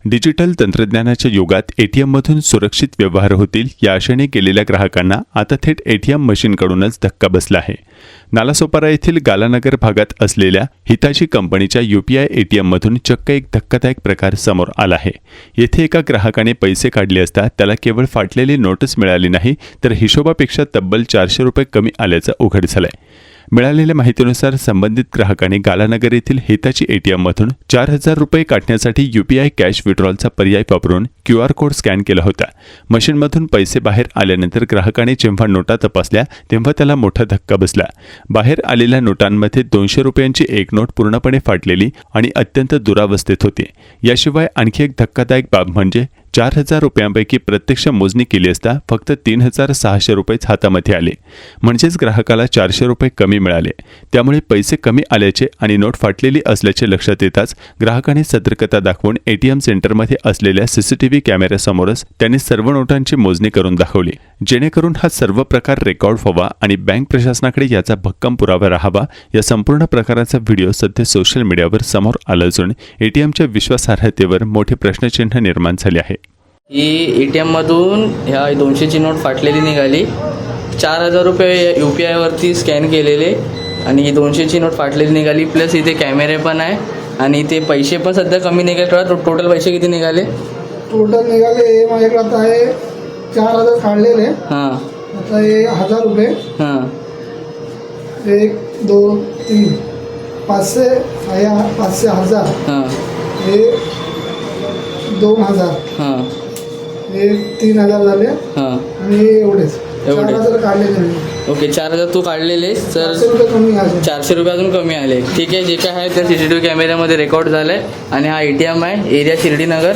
Digital तंत्रज्ञानाच्या युगात एटीएममधून सुरक्षित व्यवहार होतील या आशेने गेलेल्या ग्राहकांना आता थेट एटीएम मशीनकडूनच धक्का बसला आहे. नालासोपारा येथील गालानगर भागात असलेल्या हिताची कंपनीच्या UPI एटीएममधून चक्क एक धक्कादायक प्रकार समोर आला आहे. येथे एका ग्राहकाने पैसे काढले असता त्याला केवळ फाटलेली नोटच मिळाली नाही, तर हिशोबापेक्षा तब्बल 400 रुपये कमी आल्याचं उघड झालंय. मिळालेल्या माहितीनुसार संबंधित ग्राहकाने गालानगर येथील हिताची एटीएममधून 4000 रुपये काढण्यासाठी UPI कॅश विड्रॉलचा पर्याय वापरून QR कोड स्कॅन केला होता. मशीनमधून पैसे बाहेर आल्यानंतर ग्राहकाने जेव्हा नोटा तपासल्या तेव्हा त्याला मोठा धक्का बसला. बाहेर आलेल्या नोटांमध्ये 200 रुपयांची एक नोट पूर्णपणे फाटलेली आणि अत्यंत दुरावस्थेत होती. याशिवाय आणखी एक धक्कादायक बाब म्हणजे 4000 रुपयांपैकी प्रत्यक्ष मोजणी केली असता फक्त 3600 रुपयेच हातामध्ये आले. म्हणजेच ग्राहकाला 400 रुपये कमी मिळाले. त्यामुळे पैसे कमी आल्याचे आणि नोट फाटलेली असल्याचे लक्षात येताच ग्राहकाने सतर्कता दाखवून ATM सेंटरमध्ये असलेल्या CCTV कॅमेऱ्यासमोरच त्यांनी सर्व नोटांची मोजणी करून दाखवली, जेणेकरून हा सर्व प्रकार रेकॉर्ड व्हावा आणि बँक प्रशासनाकडे याचा भक्कम पुरावा राहावा. या संपूर्ण प्रकाराचा व्हिडिओ सध्या सोशल मीडियावर समोर आला असून ATMच्या विश्वासार्हतेवर मोठे प्रश्नचिन्ह निर्माण झाले आहे. ही ATMमधून ह्या 200ची नोट फाटलेली निघाली. 4000 रुपये UPI वरती स्कॅन केलेले आणि 200ची नोट फाटलेली निघाली. प्लस इथे कॅमेरे पण आहे आणि इथे पैसे पण सध्या कमी निघाले. टोटल पैसे किती निघाले? टोटल निघाले माझ्याकडे आता आहे 4000 काढलेले. हां, आता हे 1000 रुपये. हां, 1 2 3 500 500 1000. हां, हे 2000. हां, हे 3000 झाले हां. आणि हे एवढेच 4000 काढलेले नाही. ओके, 4000 तू काढलेले तर 400 रुपये कमी आहे. 400 रुपये अजून कमी आले. ठीक आहे, जे काय आहे ते CCTV कॅमेऱ्यामध्ये रेकॉर्ड झालं आहे. आणि हा ATM आहे एरिया शिर्डीनगर.